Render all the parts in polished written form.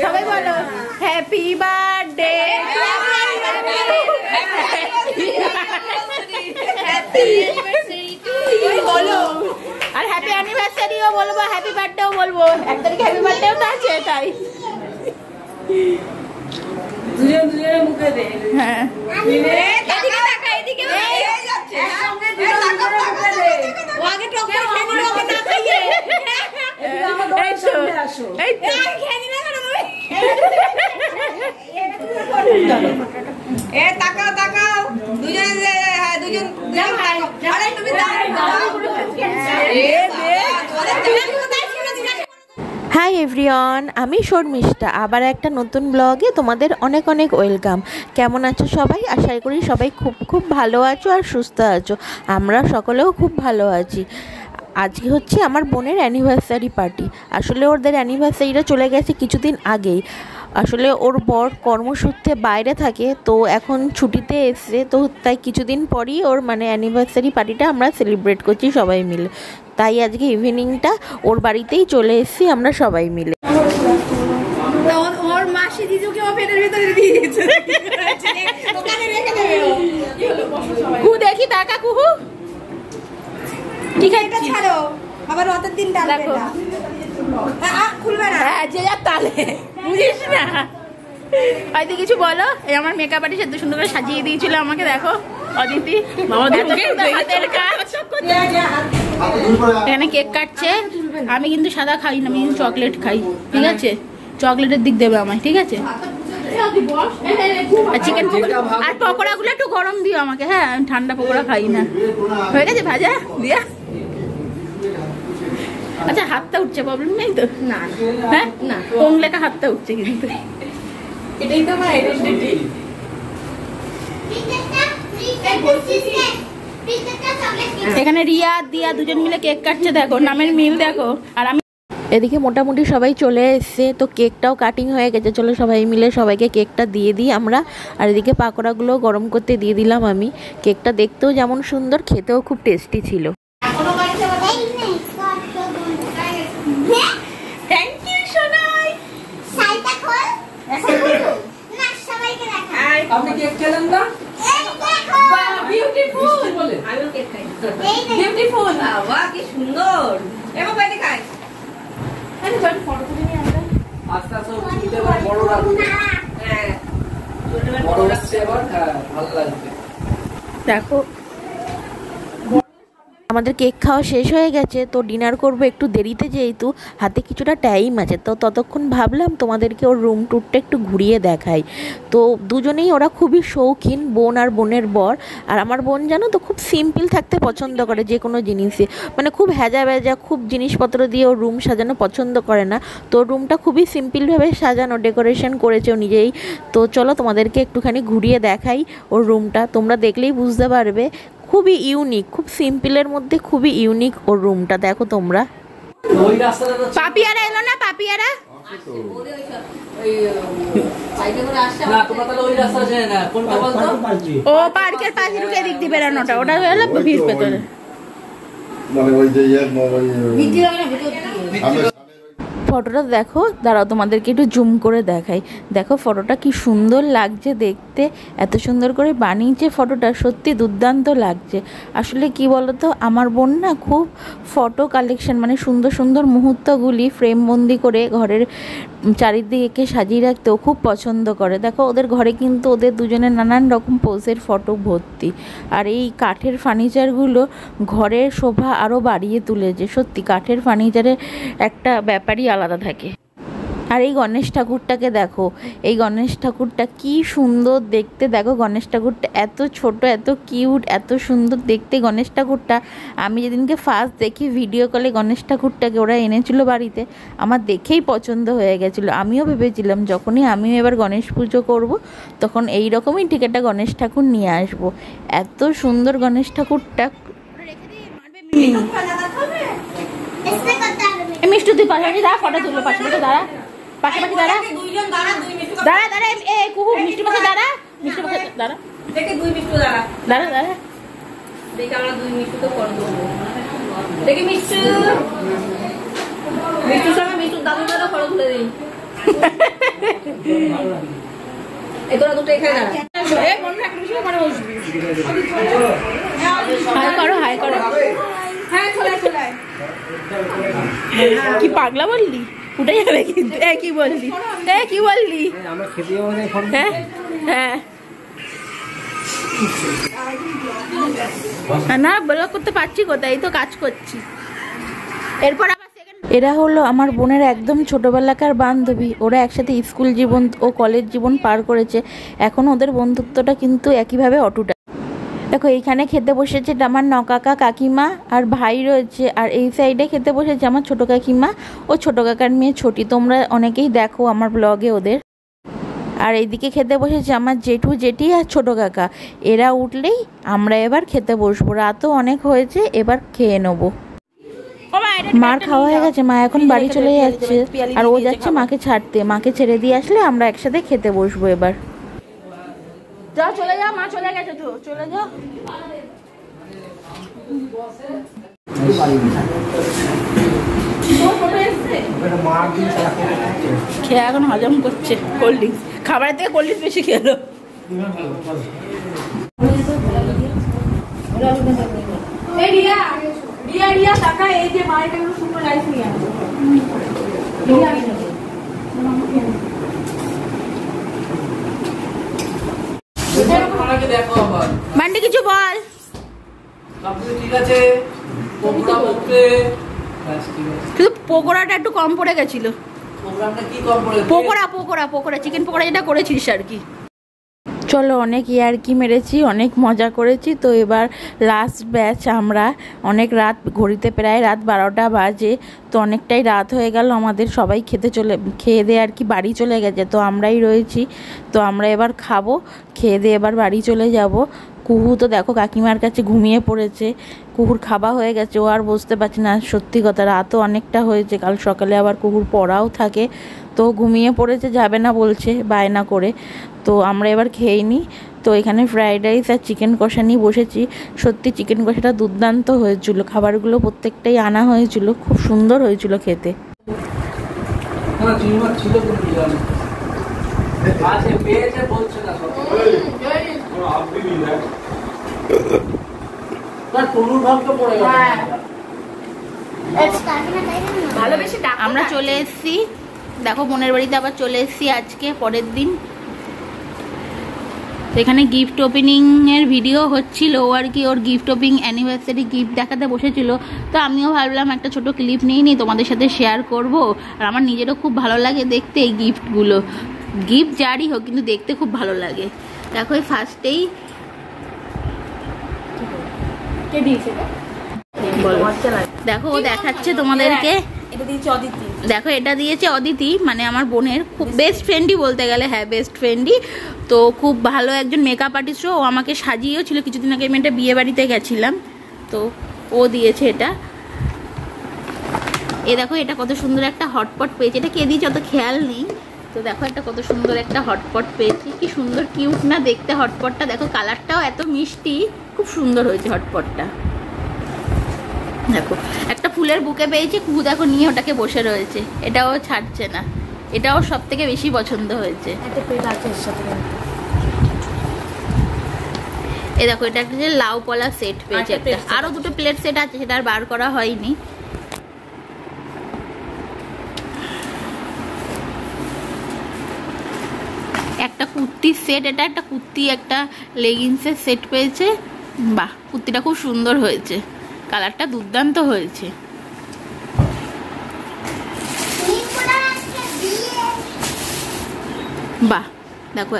সবাই বলো happy birthday বলো, আর হ্যাপি অ্যানিভার্সারিও বলবো, হ্যাপি বার্থডেও বলবো। 1 তারিখে হ্যাপি বার্থডেও তো আছে, তাই দুজনের মুখে দে। হ্যাঁ এদিকে তাকা, এদিকে একসঙ্গে দুজনের মুখে দে। ও আগে টক করে খেয়ে নিল, ওকে না খাইয়ে। এই তো এই তো খেয়ে নিল কেন তুমি? এ তাকাও তাকাও, দুজন দুজন আরে তুমি দাও। হাই এভরিওয়ান, আমি শর্মিষ্ঠা। আবার একটা নতুন ব্লগে তোমাদের অনেক অনেক ওয়েলকাম। কেমন আছো সবাই? আশা করি সবাই খুব খুব ভালো আছো আর সুস্থ আছো। আমরা সকলেও খুব ভালো আছি। আজকে হচ্ছে আমার বোনের অ্যানিভার্সারি পার্টি। আসলে ওদের অ্যানিভার্সারিটা চলে গেছে কিছুদিন আগেই। আসলে ওর বর কর্মসূত্রে বাইরে থাকে, তো এখন ছুটিতে এসছে, তো তাই কিছুদিন পরই ওর মানে অ্যানিভার্সারি পার্টিটা আমরা সেলিব্রেট করছি সবাই মিলে। তাই আজকে ইভিনিংটা ওর বাড়িতেই চলে এসেছি আমরা সবাই মিলে। ওর মাসি জিজুকে ও পেটের ভিতরে দিয়ে দিয়েছে, দোকানে রেখে দেবে। কু দেখি টাকা কুহু ঠিক আছে, ছাড়ো আবার অত দিন ডালবে না, খুলবে না। হ্যাঁ যে যা তালে বুঝিস না। হয়তো কিছু বলো। এই আমার মেকআপ আর্টিস্ট এত সুন্দর করে সাজিয়ে দিয়েছিল আমাকে, দেখো অদিতি। এখানে কেক কাটছে। আমি কিন্তু সাদা খাই না, আমি কিন্তু চকলেট খাই, ঠিক আছে? চকলেটের দিক দেবে আমায়, ঠিক আছে? চিকেন আর পকোড়া গুলো একটু গরম দিও আমাকে। হ্যাঁ আমি ঠান্ডা পকোড়া খাই না। হয়ে গেছে ভাজা দিয়া? আচ্ছা হাতটা উঠছে, প্রবলেম নেই তো? না হ্যাঁ না, কোন লেখা হাতটা উঠছে কিন্তু এটাই তো আমার আইডেন্টিটি। এখানে রিয়া দিয়া দুজন মিলে কেক কাটছে, দেখো নামের মিল দেখো। আর আমি এদিকে মোটামুটি সবাই চলে এসছে, তো কেকটাও কাটিং হয়ে গেছে। চলো সবাই মিলে সবাইকে কেকটা দিয়ে দিই আমরা। আর এদিকে পাকোড়াগুলো গরম করতে দিয়ে দিলাম আমি। কেকটা দেখতেও যেমন সুন্দর, খেতেও খুব টেস্টি ছিল। আপনি কেক খেলেন না? বিউটিফুল, আমিও কেক খাই। বিউটিফুল, বাবা কি সুন্দর। এবার বাইরে খাই। আরে চল ফটো তুলে নিয়ে আমরা। আস্তে আস্তে উঠতে বড় রাখুন। হ্যাঁ বড় হচ্ছে এবার, হ্যাঁ ভালো লাগবে। দেখো আমাদের কেক খাওয়া শেষ হয়ে গেছে, তো ডিনার করব একটু দেরিতে, যেহেতু হাতে কিছুটা টাইম আছে। তো ততক্ষণ ভাবলাম তোমাদেরকে ওর রুম ট্যুরটা একটু ঘুরিয়ে দেখাই। তো দুজনেই ওরা খুবই শৌখিন, বোন আর বোনের বর। আর আমার বোন জানো তো খুব সিম্পল থাকতে পছন্দ করে, যে কোনো জিনিসে মানে খুব হ্যাজা ব্যাজা খুব জিনিসপত্র দিয়ে ওর রুম সাজানো পছন্দ করে না। তো রুমটা খুবই সিম্পলভাবে সাজানো, ডেকোরেশন করেছে ও নিজেই। তো চলো তোমাদেরকে একটুখানি ঘুরিয়ে দেখাই ওর রুমটা, তোমরা দেখলেই বুঝতে পারবে। খুবই ইউনিক, খুব সিম্পলের মধ্যে খুবই ইউনিক ওর রুমটা, দেখো তোমরা। পাপিয়ারা এলো না? পাপিয়ারা ও পার্কের পাশে ঢুকে দিক দিয়ে বেড়ানোটা, ওটা হয়ে গেল ভিড় ভেতরে। ফটোটা দেখো, দাঁড়াও তোমাদেরকে একটু জুম করে দেখাই। দেখো ফটোটা কি সুন্দর লাগছে দেখতে, এত সুন্দর করে বানিয়েছে ফটোটা, সত্যি দুর্দান্ত লাগছে। আসলে কি বলতো, আমার বোন না খুব ফটো কালেকশন, মানে সুন্দর সুন্দর মুহূর্তগুলি ফ্রেমবন্দি করে ঘরের চারিদিকে সাজিয়ে রাখতেও খুব পছন্দ করে। দেখো ওদের ঘরে কিন্তু ওদের দুজনের নানান রকম পোজের ফটো ভর্তি। আর এই কাঠের ফার্নিচারগুলো ঘরের শোভা আরও বাড়িয়ে তুলেছে। সত্যি কাঠের ফার্নিচারের একটা ব্যাপারই আলাদা থাকে। আর এই গণেশ ঠাকুরটাকে দেখো, এই গণেশ ঠাকুরটা কি সুন্দর দেখতে। দেখো গণেশ ঠাকুরটা এত ছোট, এত কিউট, এত সুন্দর দেখতে গণেশ ঠাকুরটা। আমি যেদিনকে ফার্স্ট দেখি ভিডিও কলে গণেশ ঠাকুরটাকে ওরা এনেছিল বাড়িতে, আমার দেখেই পছন্দ হয়ে গেছিলো। আমিও ভেবেছিলাম যখনই আমিও এবার গণেশ পুজো করব, তখন এই রকমই ঠিক একটা গণেশ ঠাকুর নিয়ে আসবো। এত সুন্দর গণেশ ঠাকুরটা। মিষ্টি তুই পাশাপাশি দাঁড়া, ফটো তুলবো পাশাপাশি দাঁড়া, পাশাপাশি দাঁড়া, দাঁড়া দাঁড়া, এ কুহু মিষ্টি পাশে দাঁড়া, মিষ্টি পাশে দাঁড়া, দেখে দুই মিষ্টি দাঁড়া, দাঁড়া দাঁড়া, দেখে আমরা দুই মিষ্টি তো করে দেবো, দেখে মিষ্টি মিষ্টির সঙ্গে মিষ্টির দাদু দাদা ফটো তুলে এই তোরা দুটো এখানে দাঁড়া। হাই করো, হাই করো। হ্যাঁ চলে চলে কি পাগলা বললি? উঠে যাবে কিন্তু। কি বললি? কি বললি? হ্যাঁ হ্যাঁ না, ব্লগ করতে পারছি কোথায়, এই তো কাজ করছি। এরপর এরা হলো আমার বোনের একদম ছোটবেলাকার বান্ধবী। ওরা একসাথে স্কুল জীবন ও কলেজ জীবন পার করেছে। এখন ওদের বন্ধুত্বটা কিন্তু একইভাবে অটুট। দেখো এইখানে খেতে বসেছে আমার নকাকা কাকিমা আর ভাই রয়েছে, আর এই সাইডে খেতে বসেছে আমার ছোটো কাকিমা ও ছোটো কাকার মেয়ে ছোটি। তোমরা অনেকেই দেখো আমার ব্লগে ওদের। আর এইদিকে খেতে বসেছে আমার জেঠু জেঠি আর ছোটো কাকা। এরা উঠলেই আমরা এবার খেতে বসবো। রাতও অনেক হয়েছে, এবার খেয়ে নেবো। মার খাওয়া হয়ে গেছে, মা এখন বাড়ি চলে যাচ্ছে আর ও যাচ্ছে মাকে ছাড়তে। মাকে ছেড়ে দিয়ে আসলে আমরা একসাথে খেতে বসবো এবার। যাও চলে যাও, মা চলে গেছে, তো চলে যাও। খেয়ে এখন হজম করছে কোল্ড ড্রিঙ্কস। খাবারের থেকে কোল্ড ড্রিঙ্কস বেশি খেলো। রিয়া টাকা এই যে মায়ের সুন্দর লাইফ নিয়ে আসো। মান্ডি কিছু বল। ঠিক আছে, শুধু পকোড়াটা একটু কম পড়ে গেছিল। পকোড়া চিকেন পকোড়া যেটা করেছিস আর কি। চলো অনেক ইয়ার্কি মেরেছি, অনেক মজা করেছি। তো এবার লাস্ট ব্যাচ আমরা। অনেক রাত, ঘড়িতে প্রায় রাত 12টা বাজে। তো অনেকটাই রাত হয়ে গেল আমাদের। সবাই খেয়ে দিয়ে আর কি বাড়ি চলে গেছে। তো আমরাই রয়েছি। তো আমরা এবার খাবো, খেয়ে দিয়ে এবার বাড়ি চলে যাব। কুহু তো দেখো কাকিমার কাছে ঘুমিয়ে পড়েছে। কুহুর খাওয়া হয়ে গেছে, ও আর বসতে পারছে না। সত্যি কথা, রাতও অনেকটা হয়েছে, কাল সকালে আবার কুহুর পড়াও থাকে। তো ঘুমিয়ে পড়েছে, যাবে না বলছে বায়না করে। তো আমরা এবার খেয়ে নিই। তো এখানে ফ্রাইড রাইস আর চিকেন কষা নিয়ে বসেছি। সত্যি চিকেন কষাটা দুর্দান্ত হয়েছিল। খাবারগুলো প্রত্যেকটাই আনা হয়েছিল, খুব সুন্দর হয়েছিল খেতে। আমরা চলে এসেছি, দেখো বোনের বাড়িতে আবার চলে এসেছি আজকে পরের দিন। এখানে গিফট ওপেনিং এর ভিডিও হচ্ছিল আর কি। ওর গিফট ওপেনিং অ্যানিভার্সারি গিফট দেখাতে বসেছিল। তো আমিও ভাবলাম একটা ছোট ক্লিপ নিয়ে নিই, তোমাদের সাথে শেয়ার করব। আর আমার নিজেরও খুব ভালো লাগে দেখতে এই গিফটগুলো। গিফট যারই হোক, কিন্তু দেখতে খুব ভালো লাগে। দেখো এই ফার্স্টেই দেখো ও দেখাচ্ছে তোমাদেরকে। দেখো এটা দিয়েছে অদিতি, মানে আমার বোনের খুব বেস্ট ফ্রেন্ডই বলতে গেলে। হ্যাঁ বেস্ট ফ্রেন্ডই। তো খুব ভালো একজন মেকআপ আর্টিস্ট। ও আমাকে সাজিয়েও ছিল কিছুদিন আগে। আমি একটা বিয়ে বাড়িতে গেছিলাম, তো ও দিয়েছে এটা। এ দেখো এটা কত সুন্দর একটা হটপট পেয়েছে। এটা কে দিয়েছে অত খেয়াল নেই। তো দেখো একটা কত সুন্দর একটা হটপট পেয়েছি। কি সুন্দর কিউট না দেখতে হটপটটা। দেখো কালারটাও এত মিষ্টি, খুব সুন্দর হয়েছে হটপটটা। দেখো একটা ফুলের বুকে পেয়েছি। কুহু দেখো নিয়ে ওটাকে বসে রয়েছে, এটাও ছাড়ছে না। এটাও সব থেকে বেশি পছন্দ হয়েছে। এ দেখো এটা একটা যে লাউ পলা সেট পেয়েছে একটা। আরো দুটো প্লেট সেট আছে, সেটা আর বার করা হয়নি। একটা কুর্তির সেট, এটা একটা কুর্তি একটা লেগিংসের সেট পেয়েছে। বাহ, কুর্তিটা খুব সুন্দর হয়েছে, কালারটা দুর্দান্ত হয়েছে। বাহ দেখো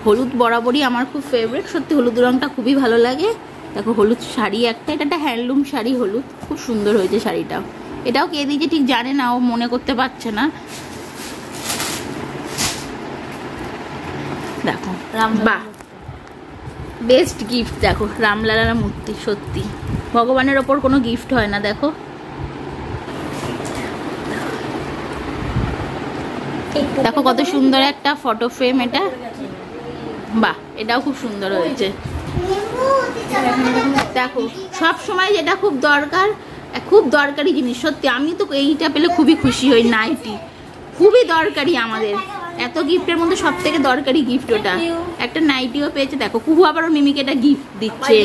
হলুদ বরাবরই আমার খুব ফেভারিট। সত্যি হলুদ রঙটা খুবই ভালো লাগে। দেখো হলুদ শাড়ি একটা, এটা একটা হ্যান্ডলুম শাড়ি হলুদ, খুব সুন্দর হয়েছে শাড়িটাও। এটাও কে দিয়েছে ঠিক জানে না, ও মনে করতে পারছে না। দেখো বাহ বেস্ট গিফট। দেখো রামলালার মূর্তি, সত্যি ভগবানের ওপর কোনো গিফট হয় না। দেখো দেখো কত সুন্দর একটা ফটো ফ্রেম এটা। বাহ এটাও খুব সুন্দর হয়েছে। দেখো সব সময় যেটা খুব দরকার, খুব দরকারি জিনিস। সত্যি আমি তো এইটা পেলে খুবই খুশি হই। নাইটি খুবই দরকারি আমাদের। এত গিফটের মধ্যে সব থেকে দরকারি গিফট ওটা। একটা নাইটিও পেয়েছে দেখো, কুহু আবারও মিমিকে এটা গিফট দিচ্ছে।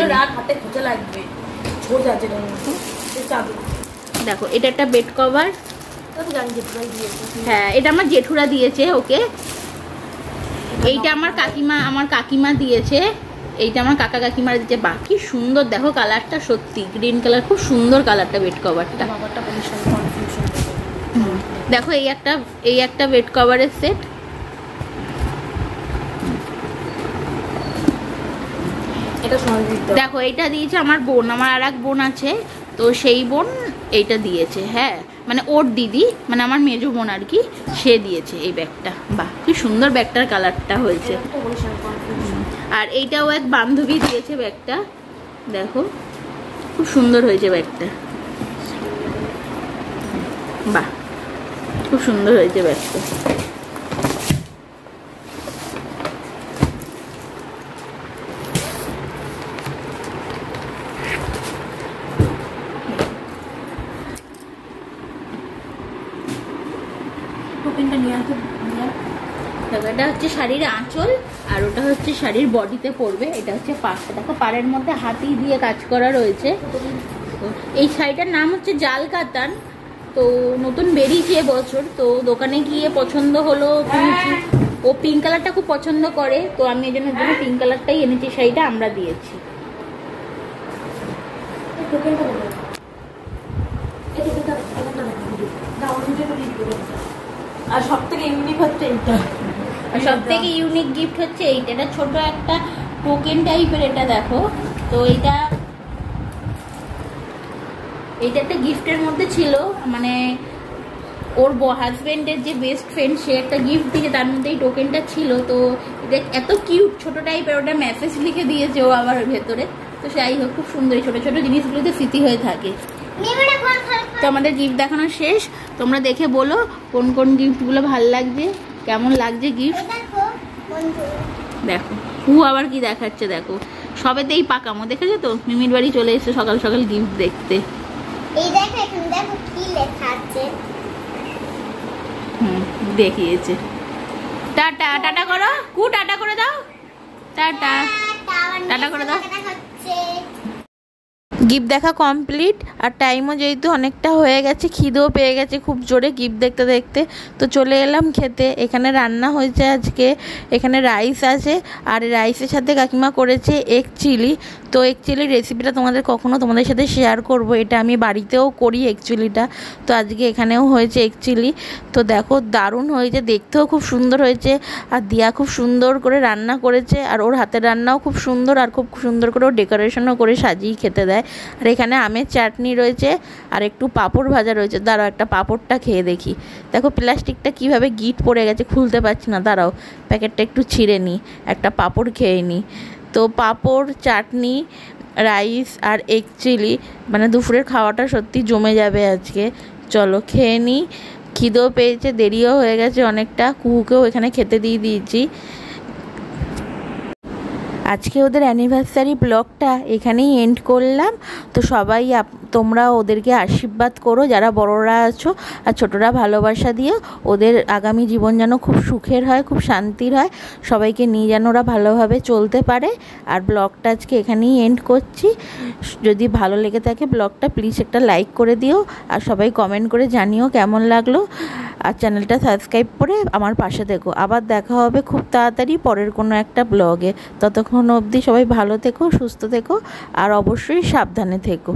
দেখো এটা একটা বেড কভার, হ্যাঁ এটা আমার জেঠুরা দিয়েছে ওকে। এইটা আমার কাকিমা দিয়েছে, এইটা আমার কাকা কাকিমারা দিয়েছে। বাকি সুন্দর দেখো কালারটা, সত্যি গ্রিন কালার, খুব সুন্দর কালারটা বেড কভারটা। দেখো এই একটা বেড কভারের সেট। দেখো এইটা দিয়েছে আমার বোন, আমার আর এক বোন আছে, তো সেই বোন এইটা দিয়েছে। হ্যাঁ মানে ওর দিদি, মানে আমার মেজো বোন আর কি, সে দিয়েছে এই ব্যাগটা। বাহ কি সুন্দর ব্যাগটার কালারটা হয়েছে। আর এইটাও এক বান্ধবী দিয়েছে ব্যাগটা, দেখো খুব সুন্দর হয়েছে ব্যাগটা। বাহ খুব সুন্দর হয়েছে ব্যাগটা। এটা হচ্ছে শাড়ির আঁচল, আর ওটা হচ্ছে শাড়ির বডিতে পরবে। এটা হচ্ছে পাড়টা, দেখো পাড়ের মধ্যে হাতি দিয়ে কাজ করা রয়েছে। এই শাড়িটার নাম হচ্ছে জাল কাতান, তো নতুন বেরিয়েছে এবছর। তো দোকানে গিয়ে পছন্দ হলো, ও পিঙ্ক কালারটা খুব পছন্দ করে, তো আমি এই জন্য পিঙ্ক কালারটাই এনেছি। শাড়িটা আমরা দিয়েছি। আর সব থেকে ইউনিক হচ্ছে এইটা, সব থেকে ইউনিক গিফট হচ্ছে এইটা। এটা ছোট একটা টোকেন টাইপের, এটা দেখো। তো এটা একটা গিফটের মধ্যে ছিল, মানে ওর হাজবেন্ডের যে বেস্ট ফ্রেন্ড সে একটা গিফট দিয়েছে, তার মধ্যে এই টোকেনটা ছিল। তো এটা এত কিউট ছোট টাইপের, ওটা মেসেজ লিখে দিয়েছে ও আবার ভেতরে। তো যাই হোক খুব সুন্দর, ছোট ছোট জিনিসগুলোতে স্মৃতি হয়ে থাকে। তো আমাদের গিফট দেখানো শেষ। তোমরা দেখে বলো কোন কোন গিফটগুলো ভালো লাগছে, কেমন লাগছে গিফট। দেখো ও আবার কি দেখাচ্ছে, দেখো সবেতেই পাকামো, দেখেছো তো? মিমির বাড়ি চলে এসেছে সকাল সকাল গিফট দেখতে। এই দেখো এখন দেখো কি লেখা আছে। দেখিয়েছে। টাটা টাটা করো, টাটা করে দাও, টাটা টাটা করে দাও। গিফট দেখা কমপ্লিট, আর টাইমও যেহেতু অনেকটা হয়ে গেছে, খিদেও পেয়ে গেছে খুব জোরে গিফট দেখতে দেখতে। তো চলে এলাম খেতে। এখানে রান্না হয়েছে আজকে, এখানে রাইস আছে, আর রাইসের সাথে কাকিমা করেছে এগ চিলি। তো এগ চিলির রেসিপিটা তোমাদের সাথে শেয়ার করব। এটা আমি বাড়িতেও করি এগ চিলিটা, তো আজকে এখানেও হয়েছে এগ চিলি। তো দেখো দারুণ হয়েছে, দেখতেও খুব সুন্দর হয়েছে, আর দিয়া খুব সুন্দর করে রান্না করেছে, আর ওর হাতের রান্নাও খুব সুন্দর, আর খুব সুন্দর করে ও ডেকোরেশনও করে সাজিয়ে খেতে দেয়। আর এখানে আমের চাটনি রয়েছে, আর একটু পাঁপড় ভাজা রয়েছে। দাঁড়াও একটা পাঁপড়টা খেয়ে দেখি। দেখো প্লাস্টিকটা কিভাবে গিট পড়ে গেছে, খুলতে পারছি না, দাঁড়াও প্যাকেটটা একটু ছিঁড়ে নিই, একটা পাঁপড় খেয়ে নিই। তো পাঁপড়, চাটনি, রাইস আর এগ চিলি, মানে দুপুরের খাওয়াটা সত্যি জমে যাবে আজকে। চলো খেয়ে নিই, খিদেও পেয়েছে, দেরিও হয়ে গেছে অনেকটা। কুহুকেও এখানে খেতে দিয়ে দিয়েছি। আজকে ওদের অ্যানিভার্সারি ব্লগটা এখানেই এন্ড করলাম। তো সবাই তোমরা ওদেরকে আশীর্বাদ করো, যারা বড়রা আছো, আর ছোটরা ভালোবাসা দিও। ওদের আগামী জীবন যেন খুব সুখের হয়, খুব শান্তির হয়, সবাইকে নিয়ে যেন ওরা ভালোভাবে চলতে পারে। আর ব্লগটা আজকে এখানেই এন্ড করছি। যদি ভালো লেগে থাকে ব্লগটা প্লিজ একটা লাইক করে দিও, আর সবাই কমেন্ট করে জানিও কেমন লাগলো। আর চ্যানেলটা সাবস্ক্রাইব করে আমার পাশে থেকো। আবার দেখা হবে খুব তাড়াতাড়ি পরের কোনো একটা ব্লগে। ততক্ষণ অবধি সবাই ভালো থেকো, সুস্থ থেকো, আর অবশ্যই সাবধানে থেকো।